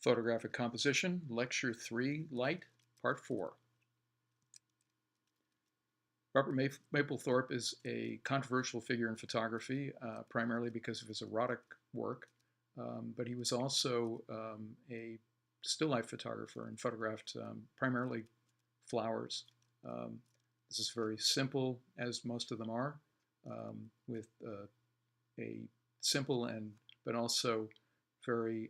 Photographic Composition, Lecture 3, Light, Part 4. Robert Mapplethorpe is a controversial figure in photography, primarily because of his erotic work, but he was also a still life photographer and photographed primarily flowers. This is very simple, as most of them are, with a simple but also very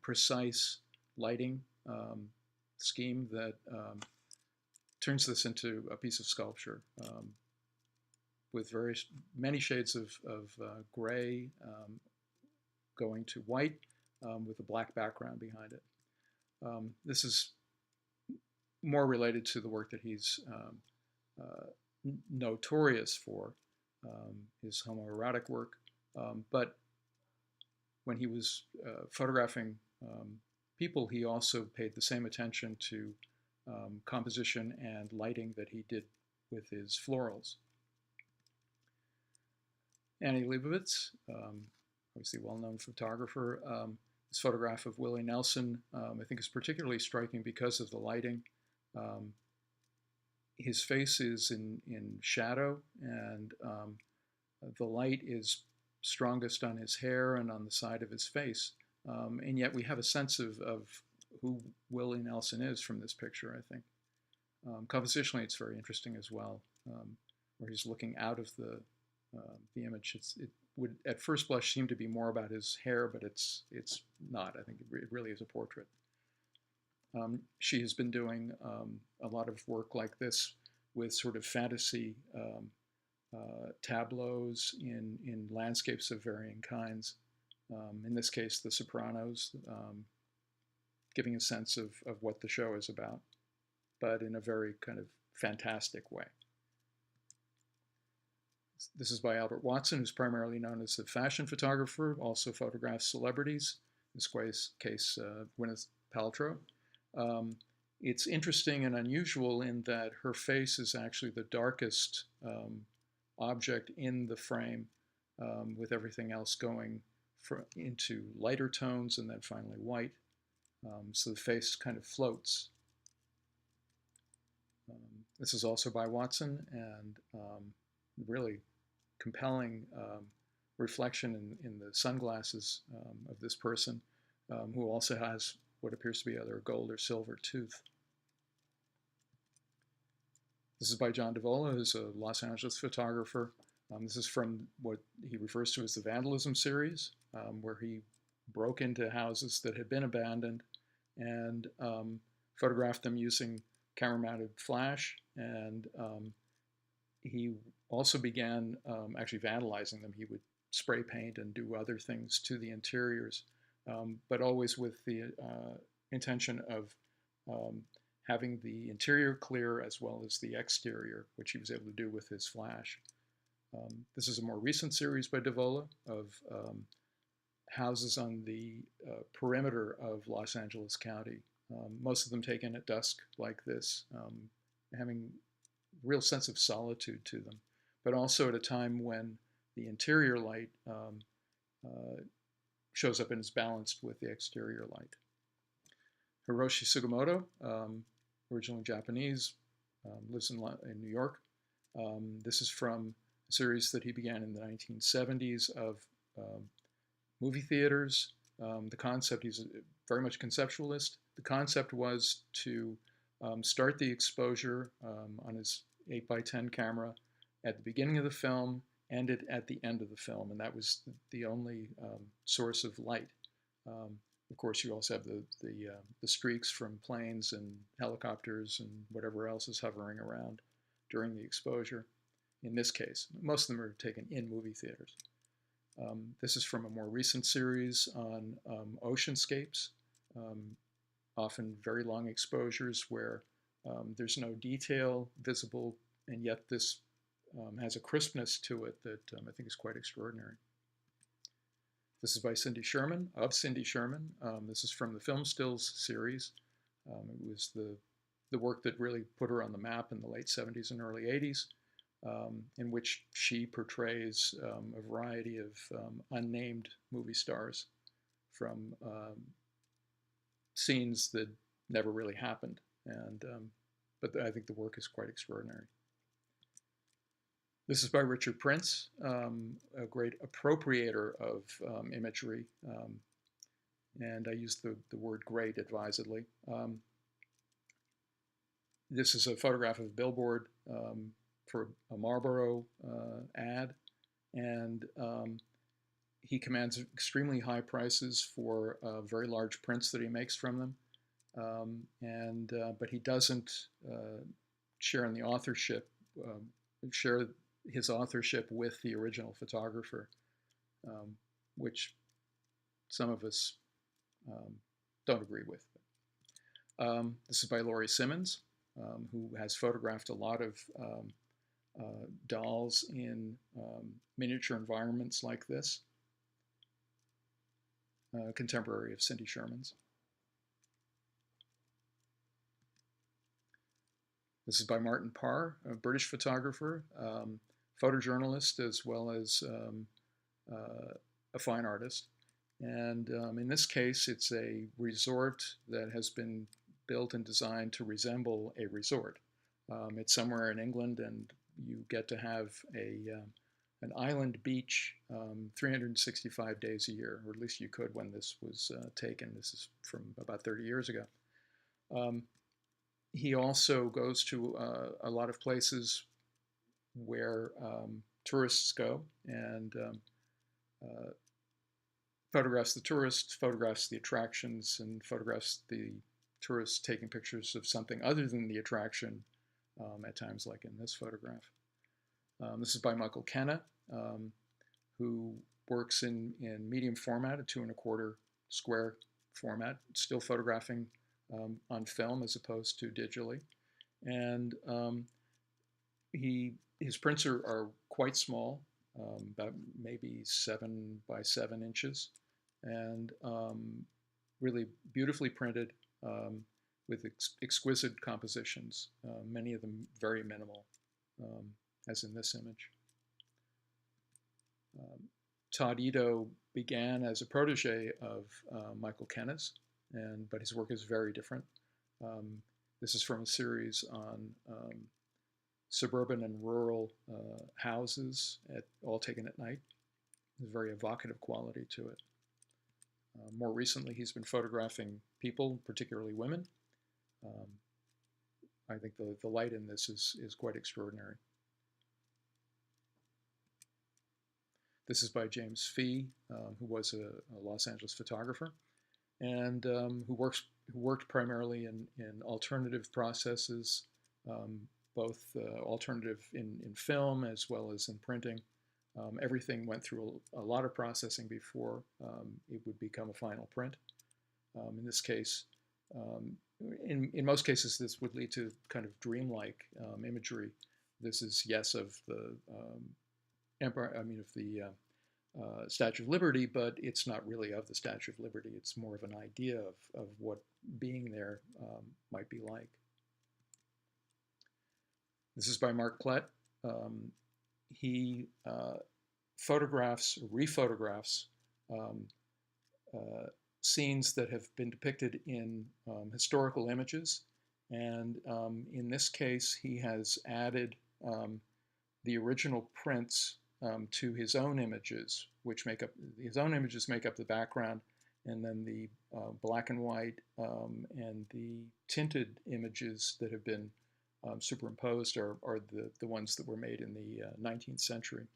precise lighting scheme that turns this into a piece of sculpture with many shades of gray going to white with a black background behind it. This is more related to the work that he's notorious for, his homoerotic work, but when he was photographing people, he also paid the same attention to composition and lighting that he did with his florals. Annie Leibovitz, obviously well-known photographer, his photograph of Willie Nelson I think is particularly striking because of the lighting. His face is in shadow, and the light is strongest on his hair and on the side of his face. And yet we have a sense of who Willie Nelson is from this picture, I think. Compositionally, it's very interesting as well, where he's looking out of the image. It would, at first blush, seem to be more about his hair, but it's not. I think it really is a portrait. She has been doing a lot of work like this with sort of fantasy tableaus in landscapes of varying kinds. In this case, The Sopranos, giving a sense of what the show is about, but in a very kind of fantastic way. This is by Albert Watson, who's primarily known as a fashion photographer, also photographs celebrities, in this case Gwyneth Paltrow. It's interesting and unusual in that her face is actually the darkest object in the frame, with everything else going into lighter tones and then finally white. So the face kind of floats. This is also by Watson, and really compelling reflection in the sunglasses of this person, who also has what appears to be either a gold or silver tooth. This is by John Divila, who's a Los Angeles photographer. This is from what he refers to as the Vandalism series, where he broke into houses that had been abandoned and photographed them using camera-mounted flash. And he also began actually vandalizing them. He would spray paint and do other things to the interiors, but always with the intention of having the interior clear as well as the exterior, which he was able to do with his flash. This is a more recent series by Divila of houses on the perimeter of Los Angeles County, most of them taken at dusk like this, having a real sense of solitude to them, but also at a time when the interior light shows up and is balanced with the exterior light. Hiroshi Sugimoto, originally Japanese, lives in New York. This is from a series that he began in the 1970s of movie theaters. The concept, he's very much conceptualist. The concept was to start the exposure on his 8x10 camera at the beginning of the film, end it at the end of the film, and that was the only source of light. Of course, you also have the streaks from planes and helicopters and whatever else is hovering around during the exposure. In this case, most of them are taken in movie theaters. This is from a more recent series on oceanscapes, often very long exposures where there's no detail visible, and yet this has a crispness to it that I think is quite extraordinary. This is by Cindy Sherman, of Cindy Sherman. This is from the Film Stills series. It was the work that really put her on the map in the late 70s and early 80s, in which she portrays a variety of unnamed movie stars, from scenes that never really happened. And but I think the work is quite extraordinary. This is by Richard Prince, a great appropriator of imagery, and I use the word great advisedly. This is a photograph of a billboard for a Marlboro ad, and he commands extremely high prices for very large prints that he makes from them, but he doesn't share in the authorship, share his authorship with the original photographer, which some of us don't agree with. This is by Laurie Simmons, who has photographed a lot of dolls in miniature environments like this, contemporary of Cindy Sherman's. This is by Martin Parr, a British photographer, photojournalist, as well as a fine artist. And in this case, it's a resort that has been built and designed to resemble a resort. It's somewhere in England, and you get to have an island beach 365 days a year, or at least you could when this was taken. This is from about 30 years ago. He also goes to a lot of places where tourists go, and photographs the tourists, photographs the attractions, and photographs the tourists taking pictures of something other than the attraction, at times like in this photograph. This is by Michael Kenna, who works in medium format, a 2 1/4 square format, still photographing on film as opposed to digitally. And his prints are quite small, about maybe 7 by 7 inches, and really beautifully printed with exquisite compositions, many of them very minimal, as in this image. Todd Ito began as a protege of Michael Kenna's, but his work is very different. This is from a series on suburban and rural houses, all taken at night. There's a very evocative quality to it. More recently, he's been photographing people, particularly women. I think the light in this is quite extraordinary. This is by James Fee, who was a Los Angeles photographer, and who worked primarily in alternative processes, both alternative in film as well as in printing. Everything went through a lot of processing before it would become a final print. In this case, in most cases, this would lead to kind of dreamlike imagery. This is, yes, of the Empire, of the Statue of Liberty, but it's not really of the Statue of Liberty. It's more of an idea of what being there might be like. This is by Marc Platt. He rephotographs scenes that have been depicted in historical images, and in this case, he has added the original prints to his own images, which make up the background, and then the black and white and the tinted images that have been superimposed are the ones that were made in the 19th century.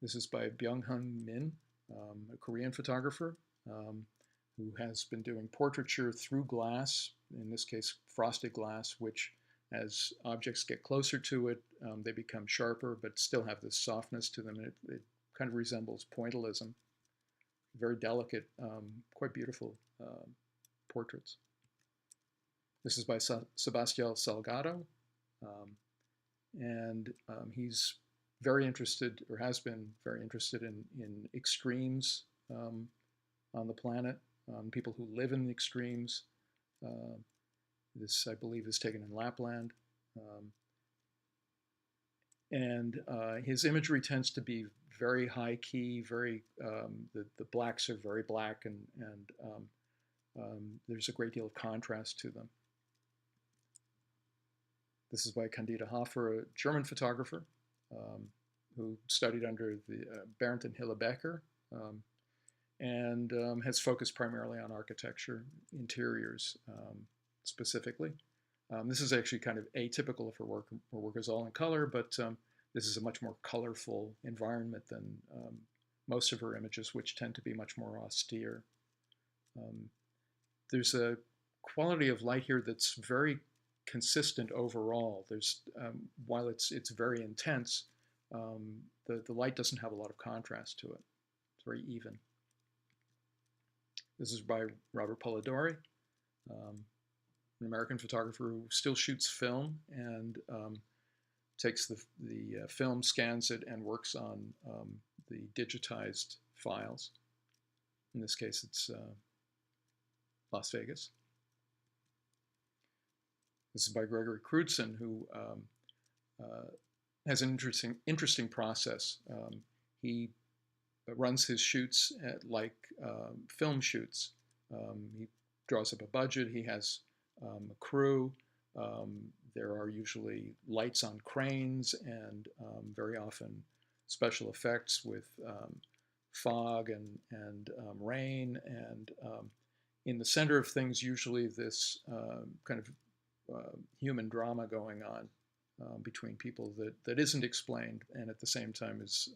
This is by Byunghun Min, a Korean photographer who has been doing portraiture through glass, in this case frosted glass, which as objects get closer to it, they become sharper, but still have this softness to them. It kind of resembles pointillism. Very delicate, quite beautiful portraits. This is by Sebastian Salgado, and he's very interested, or has been very interested in extremes on the planet, people who live in the extremes. This, I believe, is taken in Lapland. And his imagery tends to be very high key, very the blacks are very black, and there's a great deal of contrast to them. This is by Candida Hoffer, a German photographer who studied under the Bernd and Hille Becker, and has focused primarily on architecture, interiors specifically. This is actually kind of atypical of her work. Her work is all in color, but this is a much more colorful environment than most of her images, which tend to be much more austere. There's a quality of light here that's very consistent overall. There's while it's very intense, the light doesn't have a lot of contrast to it. It's very even. This is by Robert Polidori, an American photographer who still shoots film and takes the film, scans it, and works on the digitized files. In this case, it's Las Vegas. This is by Gregory Crewdson, who has an interesting process. He runs his shoots like film shoots. He draws up a budget. He has a crew. There are usually lights on cranes and very often special effects with fog and rain. And in the center of things, usually this kind of human drama going on between people that isn't explained and at the same time is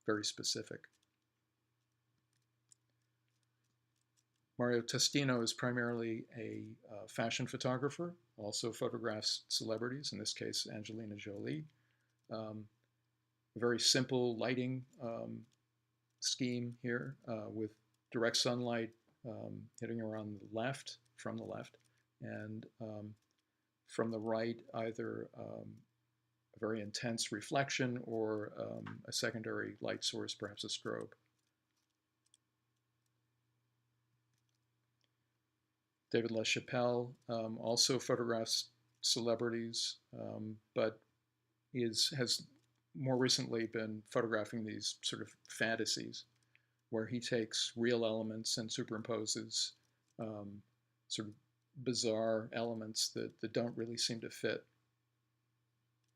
very specific. Mario Testino is primarily a fashion photographer, also photographs celebrities, in this case Angelina Jolie. A very simple lighting scheme here with direct sunlight hitting her on the left, from the left, and from the right either a very intense reflection or a secondary light source, perhaps a strobe. David LaChapelle also photographs celebrities, but has more recently been photographing these sort of fantasies where he takes real elements and superimposes sort of bizarre elements that don't really seem to fit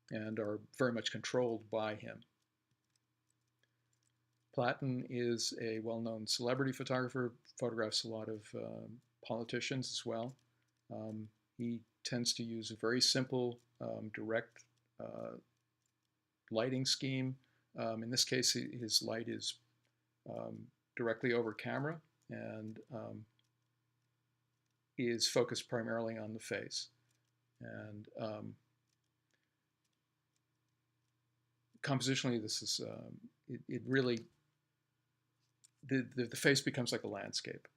and are very much controlled by him. Platon is a well-known celebrity photographer, photographs a lot of politicians as well. He tends to use a very simple, direct lighting scheme. In this case, his light is directly over camera and is focused primarily on the face. And compositionally, this is, it really, the face becomes like a landscape.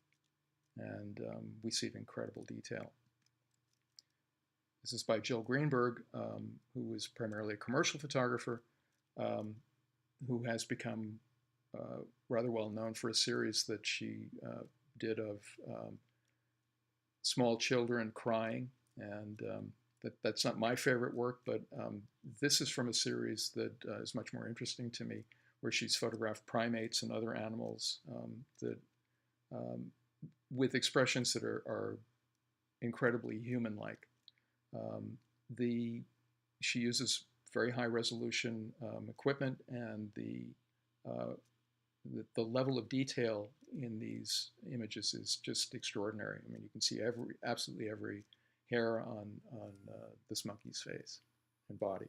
And we see incredible detail. This is by Jill Greenberg, who is primarily a commercial photographer, who has become rather well known for a series that she did of small children crying. And that's not my favorite work, but this is from a series that is much more interesting to me, where she's photographed primates and other animals that with expressions that are incredibly human-like. She uses very high resolution equipment, and the level of detail in these images is just extraordinary. I mean, you can see absolutely every hair on this monkey's face and body.